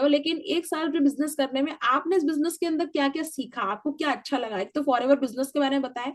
लेकिन 1 साल जो बिजनेस करने में आपने इस बिजनेस के अंदर क्या क्या सीखा, आपको क्या अच्छा लगा? एक तो फॉरएवर बिजनेस के बारे में बताएं,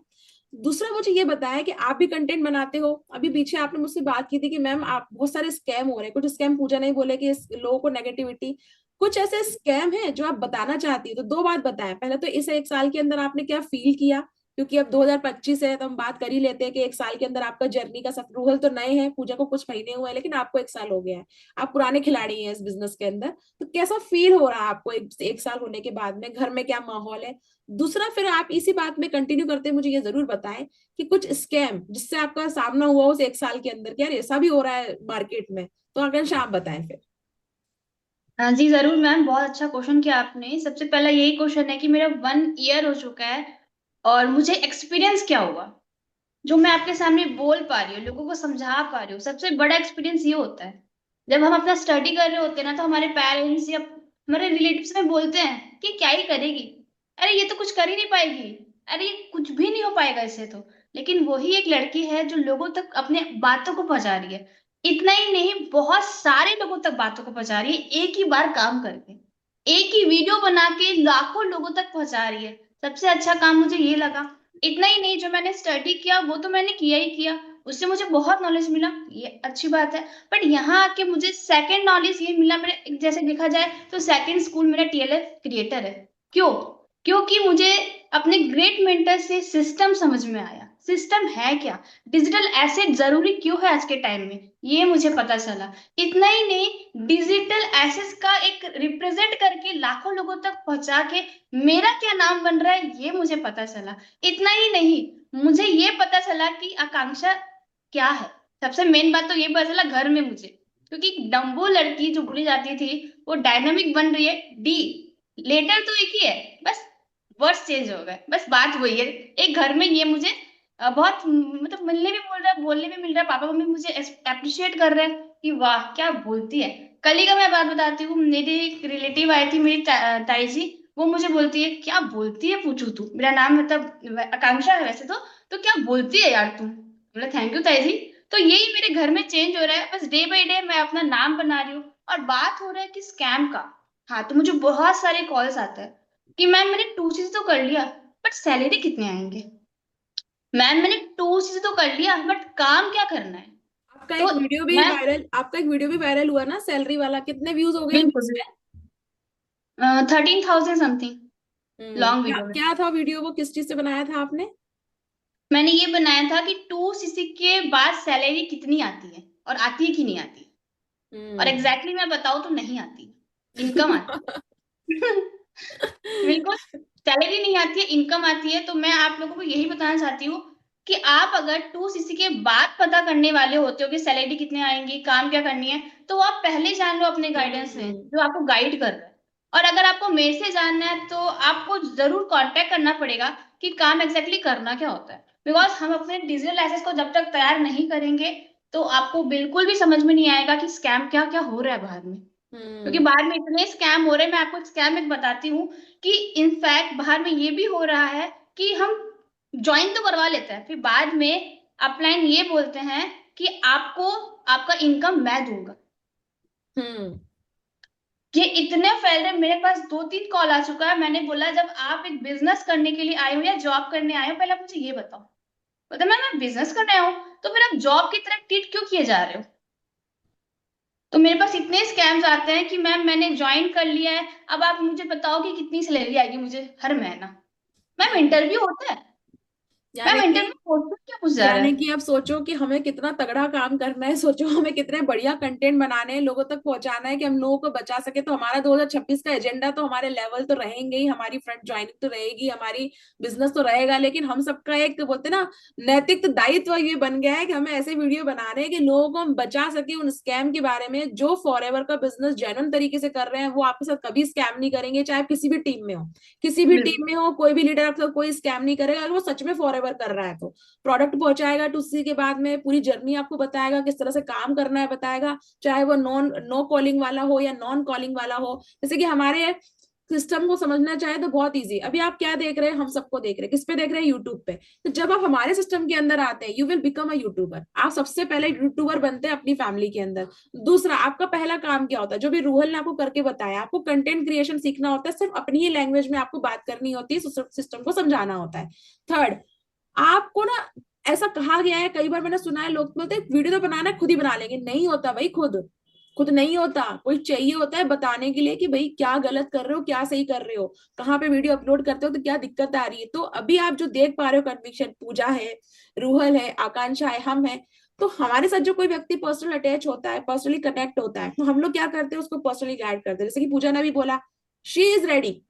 दूसरा मुझे ये बताया कि आप भी कंटेंट बनाते हो। अभी पीछे आपने मुझसे बात की थी कि मैम आप बहुत सारे स्कैम हो रहे हैं, कुछ स्कैम पूजा नहीं बोले कि लोगों को नेगेटिविटी, कुछ ऐसे स्कैम है जो आप बताना चाहती हो, तो 2 बात बताएं। पहले तो इस 1 साल के अंदर आपने क्या फील किया, क्योंकि अब 2025 है तो हम बात कर ही लेते हैं कि 1 साल के अंदर आपका जर्नी का सफर, रूहल तो नए हैं, पूजा को कुछ महीने हुए हैं, लेकिन आपको 1 साल हो गया है, आप पुराने खिलाड़ी हैं इस बिजनेस के अंदर। तो कैसा फील हो रहा है आपको 1 साल होने के बाद में, घर में क्या माहौल है? दूसरा फिर आप इसी बात में कंटिन्यू करते मुझे ये जरूर बताएं कि कुछ स्कैम जिससे आपका सामना हुआ उस 1 साल के अंदर, क्या ऐसा भी हो रहा है मार्केट में? तो आकांक्षा आप बताएं फिर। हाँ जी जरूर मैम, बहुत अच्छा क्वेश्चन किया आपने। सबसे पहला यही क्वेश्चन है कि मेरा 1 ईयर हो चुका है और मुझे एक्सपीरियंस क्या हुआ जो मैं आपके सामने बोल पा रही हूँ, लोगों को समझा पा रही हूँ। सबसे बड़ा एक्सपीरियंस ये होता है जब हम अपना स्टडी कर रहे होते हैं ना, तो हमारे पेरेंट्स या हमारे रिलेटिव्स में बोलते हैं कि क्या ही करेगी, अरे ये तो कुछ कर ही नहीं पाएगी, अरे ये कुछ भी नहीं हो पाएगा इससे तो। लेकिन वही एक लड़की है जो लोगों तक अपने बातों को पहुंचा रही है। इतना ही नहीं, बहुत सारे लोगों तक बातों को पहुंचा रही है एक ही बार काम करके, एक ही वीडियो बना के लाखों लोगों तक पहुंचा रही है। सबसे अच्छा काम मुझे ये लगा। इतना ही नहीं, जो मैंने स्टडी किया वो तो मैंने किया ही किया, उससे मुझे बहुत नॉलेज मिला, ये अच्छी बात है। बट यहाँ आके मुझे सेकंड नॉलेज ये मिला, मेरे जैसे देखा जाए तो सेकंड स्कूल मेरा टीएलएफ क्रिएटर है। क्यों? क्योंकि मुझे अपने ग्रेट मेंटर से सिस्टम समझ में आया। सिस्टम है क्या, डिजिटल एसेट जरूरी क्यों है आज के टाइम में, ये मुझे पता चला। इतना ही नहीं, डिजिटल एसेट्स का एक रिप्रेजेंट करके लाखों लोगों तक पहुंचा के मेरा क्या नाम बन रहा है, ये मुझे पता चला। इतना ही नहीं, मुझे ये पता चला कि आकांक्षा क्या है। सबसे मेन बात तो ये पता चला घर में मुझे, क्योंकि डम्बो लड़की जो बोली जाती थी वो डायनामिक बन रही है डी। लेटर तो एक ही है, बस वर्ड्स चेंज हो गए, बस बात वही है। एक घर में ये मुझे बहुत मतलब मिलने भी मिल रहा है, बोलने भी मिल रहा है, पापा मम्मी मुझे अप्रिशिएट कर रहे हैं कि वाह क्या बोलती है। कल ही का मैं बात बताती हूँ, मेरी एक रिलेटिव आई थी, मेरी ताई जी। वो मुझे बोलती है क्या बोलती है पूछू तू, मेरा नाम मतलब आकांक्षा है वैसे तो क्या बोलती है यार तू। बोला थैंक यू ताई जी। तो यही मेरे घर में चेंज हो रहा है, बस डे बाय डे मैं अपना नाम बना रही हूँ। और बात हो रहा है कि स्कैम का, हाँ तो मुझे बहुत सारे कॉल्स आते हैं कि मैम मैंने 2 चीज तो कर लिया बट सैलरी कितने आएंगे। मैम मैंने 2 चीज तो कर लिया बट काम क्या करना है। तो मैं आपका एक वीडियो भी वायरल हुआ ना सैलरी वाला, कितने व्यूज हो गए अभी बिल्कुल उस पे? 13,000 समथिंग लॉन्ग क्या वीडियो में। क्या था वीडियो, वो किस चीज से बनाया था आपने? मैंने ये बनाया था कि 2 सीसी के बाद सैलरी कितनी आती है और आती है कि नहीं आती। और हम्म। एग्जैक्टली मैं बताऊं तो नहीं आती, इनकम आती है। बिल्कुल, सैलरी नहीं आती है, इनकम आती है। तो मैं आप लोगों को यही बताना चाहती हूँ कि आप अगर 2 सीसी के बाद पता करने वाले होते हो कि सैलरी कितने आएंगी, काम क्या करनी है, तो आप पहले जान लो अपने गाइडेंस से हम्म। जो आपको गाइड कर रहा है। और अगर आपको मेरे से जानना है तो आपको जरूर कांटेक्ट करना पड़ेगा कि काम एग्जैक्टली करना क्या होता है। बिकॉज हम अपने डिजिटल एसेस को जब तक तैयार नहीं करेंगे तो आपको बिल्कुल भी समझ में नहीं आएगा कि स्कैम क्या क्या हो रहा है बाहर में। क्योंकि हम्म। बाहर में इतने स्कैम हो रहे हैं, मैं आपको स्कैम एक बताती हूँ कि इनफैक्ट बाहर में ये भी हो रहा है कि हम ज्वाइन तो करवा लेते हैं, फिर बाद में अपलाइन ये बोलते हैं कि आपको आपका इनकम मैं दूंगा। हम्म। ये इतने फैल रहे, मेरे पास 2-3 कॉल आ चुका है। मैंने बोला जब आप एक बिजनेस करने के लिए आए हो या जॉब करने आए हो, पहले आप मुझे ये बताओ। बोलते मैं बिजनेस करने आया हूँ तो फिर आप जॉब की तरह ट्रीट क्यों किए जा रहे हो। तो मेरे पास इतने स्कैम्स आते हैं कि मैम मैंने ज्वाइन कर लिया है, अब आप मुझे बताओ कि कितनी सैलरी आएगी मुझे हर महीना। मैम हम्म। इंटरव्यू होता है, यानी मैम कि इंटरव्यू क्वेश्चन क्या पूछ जा रहा यानी है। कि अब सोचो कि हमें कितना तगड़ा काम करना है, सोचो हमें कितने बढ़िया कंटेंट बनाने हैं, लोगों तक पहुंचाना है कि हम लोगों को बचा सके। तो हमारा 2026 का एजेंडा तो हमारे लेवल तो रहेंगे ही, हमारी फ्रंट ज्वाइनिंग तो रहेगी, हमारी बिजनेस तो रहेगा, लेकिन हम सबका एक बोलते ना नैतिक दायित्व ये बन गया है कि हमें ऐसे वीडियो बना रहे हैं कि लोगों को हम बचा सके उन स्कैम के बारे में। जो फॉरएवर का बिजनेस जेन्युइन तरीके से कर रहे हैं वो आपके साथ कभी स्कैम नहीं करेंगे, चाहे आप किसी भी टीम में हो, किसी भी टीम बिल्कुल। में हो, कोई भी लीडर आपका कोई स्कैम नहीं करेगा अगर वो सच में फॉरएवर कर रहा है तो। प्रोडक्ट पहुंचाएगा टू सी के बाद में पूरी जर्नी आपको बताएगा, किस तरह से काम करना है बताएगा, चाहे वो नो कॉलिंग वाला हो या नॉन कॉलिंग वाला हो। जैसे कि हमारे सिस्टम को समझना चाहे तो बहुत इजी। अभी आप क्या देख रहे हैं, हम सबको देख रहे हैं, किस पे देख रहे हैं, यूट्यूब पे। तो जब आप हमारे सिस्टम के अंदर आते हैं, you will become a YouTuber. आप सबसे पहले यूट्यूबर बनते हैं अपनी फैमिली के अंदर। दूसरा, आपका पहला काम क्या होता है, जो भी रूहल ने आपको करके बताया, आपको कंटेंट क्रिएशन सीखना होता है, सिर्फ अपनी ही लैंग्वेज में आपको बात करनी होती है, सिस्टम को समझाना होता है। थर्ड, आपको ना, ऐसा कहा गया है, कई बार मैंने सुना है, लोग बोलते हैं वीडियो तो बनाना है, खुद ही बना लेंगे। नहीं होता भाई, खुद खुद नहीं होता, कोई चाहिए होता है बताने के लिए कि भाई क्या गलत कर रहे हो, क्या सही कर रहे हो, कहाँ पे वीडियो अपलोड करते हो तो क्या दिक्कत आ रही है। तो अभी आप जो देख पा रहे हो, कन्विक्शन, पूजा है, रूहल है, आकांक्षा है, हम है, तो हमारे साथ जो कोई व्यक्ति पर्सनल अटैच होता है, पर्सनली कनेक्ट होता है, तो हम लोग क्या करते हैं, उसको पर्सनली गाइड करते हैं। जैसे कि पूजा ने भी बोला, शी इज रेडी।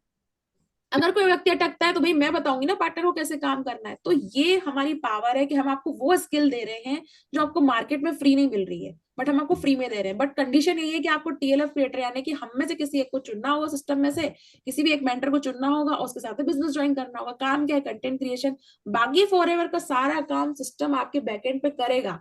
अगर कोई व्यक्ति अटकता है तो भाई मैं बताऊंगी ना पार्टनर को कैसे काम करना है। तो ये हमारी पावर है कि हम आपको वो स्किल दे रहे हैं जो आपको मार्केट में फ्री नहीं मिल रही है, बट हम आपको फ्री में दे रहे हैं। बट कंडीशन ये है कि आपको टीएलएफ क्रिएटर, यानी कि हम में से किसी एक को चुनना होगा, सिस्टम में से किसी भी एक मेंटर को चुनना होगा, और उसके साथ बिजनेस ज्वाइन करना होगा। काम क्या है, कंटेंट क्रिएशन। बाकी फॉरएवर का सारा काम सिस्टम आपके बैकएंड पे करेगा।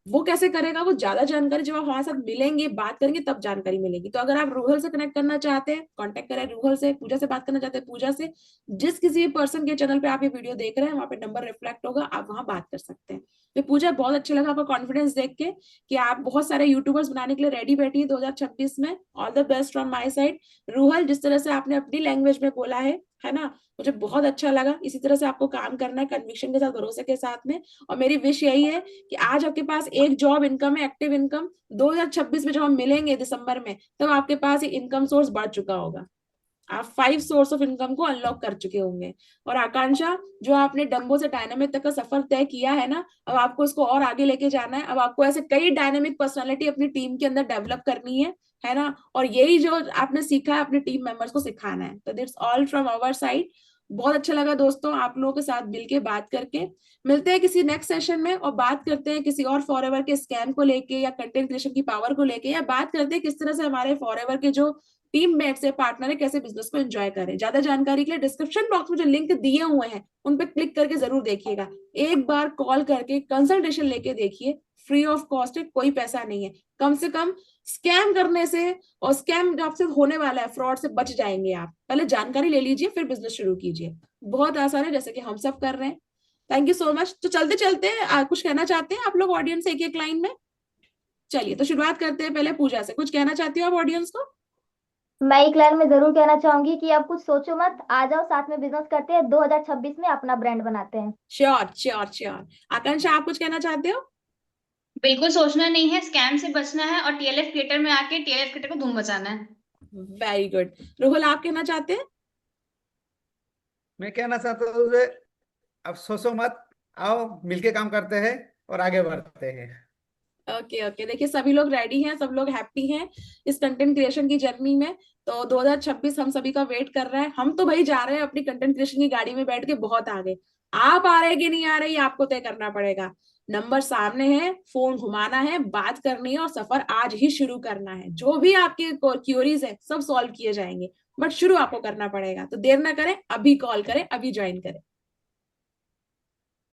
वो कैसे करेगा, वो ज्यादा जानकारी जब आप हमारे साथ मिलेंगे, बात करेंगे, तब जानकारी मिलेगी। तो अगर आप रूहल से कनेक्ट करना चाहते हैं, कांटेक्ट करें रूहल से। पूजा से बात करना चाहते हैं, पूजा से। जिस किसी भी पर्सन के चैनल पे आप ये वीडियो देख रहे हैं, वहां पे नंबर रिफ्लेक्ट होगा, आप वहां बात कर सकते हैं। तो पूजा, बहुत अच्छा लगा आपका कॉन्फिडेंस देख के कि आप बहुत सारे यूट्यूबर्स बनाने के लिए रेडी बैठी है 2026 में। All the best from my side. Ruhal, जिस तरह से आपने अपनी लैंग्वेज में बोला है ना, मुझे बहुत अच्छा लगा। इसी तरह से आपको काम करना है, कन्विक्शन के साथ, भरोसे के साथ में। और मेरी विश यही है कि आज आपके पास एक जॉब इनकम है, एक्टिव इनकम। 2026 में जब हम मिलेंगे दिसंबर में, तब आपके पास इनकम सोर्स बढ़ चुका होगा। आप 5 सोर्स ऑफ इनकम को अनलॉक कर चुके होंगे। और आकांक्षा, जो आपने डंबो से डायनामिक तक का सफर तय किया है ना, अब आपको इसको और आगे लेके जाना है। अब आपको ऐसे कई डायनामिक पर्सनालिटी अपनी टीम के अंदर डेवलप करनी है ना। और यही जो आपने सीखा है, अपने टीम मेंबर्स को सिखाना है। तो that's all from our side. बहुत अच्छा लगा दोस्तों आप लोगों के साथ मिलके बात करके। मिलते हैं किसी नेक्स्ट सेशन में, और बात करते हैं किसी और फॉरएवर के स्कैम को लेके, या कंटेंट क्रिएशन की पावर को लेके, या बात करते हैं किस तरह से हमारे फॉरएवर के जो टीम मेट्स है, पार्टनर है, कैसे बिजनेस को एंजॉय करें। ज्यादा जानकारी के लिए डिस्क्रिप्शन बॉक्स में जो लिंक दिए हुए हैं, उन पर क्लिक करके जरूर देखिएगा। एक बार कॉल करके कंसल्टेशन लेके देखिए, फ्री ऑफ कॉस्ट है, कोई पैसा नहीं है। कम से कम स्कैम करने से, और स्कैम जो आपसे होने वाला है, फ्रॉड से बच जाएंगे आप। पहले जानकारी ले लीजिए, फिर बिजनेस शुरू कीजिए। बहुत आसान है, जैसे कि हम सब कर रहे हैं। Thank you so much. तो चलते चलते कुछ कहना चाहते हैं आप लोग ऑडियंस, एक एक लाइन में? चलिए, तो शुरुआत करते हैं पहले पूजा से। कुछ कहना चाहती हो आप ऑडियंस को? मैं एक लाइन में जरूर कहना चाहूंगी कि आप कुछ सोचो मत, आ जाओ साथ में बिजनेस करते हैं, 2026 में अपना ब्रांड बनाते हैं। Sure sure sure. आकांक्षा, आप कुछ कहना चाहते हो? बिल्कुल सोचना नहीं है, स्कैम से बचना है और टीएलएफ क्रिएटर में आके टीएलएफ क्रिएटर को धूम मचाना है। Very good. रोहल, आप कहना चाहते हैं? मैं कहना चाहता हूँ कि अब सोचो मत, आओ मिलके काम करते हैं और आगे बढ़ते हैं। ओके ओके, देखिए सभी लोग रेडी हैं, सब लोग हैप्पी हैं इस कंटेंट क्रिएशन की जर्नी में। तो 2026 हम सभी का वेट कर रहा है। हम तो भाई जा रहे हैं अपनी कंटेंट क्रिएशन की गाड़ी में बैठ के बहुत आगे। आप आ रहे हैं कि नहीं आ रहे, ये आपको तय करना पड़ेगा। नंबर सामने है, फोन घुमाना है, बात करनी है, और सफर आज ही शुरू करना है। जो भी आपके क्यूरीज है, सब सॉल्व किए जाएंगे, बट शुरू आपको करना पड़ेगा। तो देर ना करें, अभी कॉल करें, अभी ज्वाइन करें।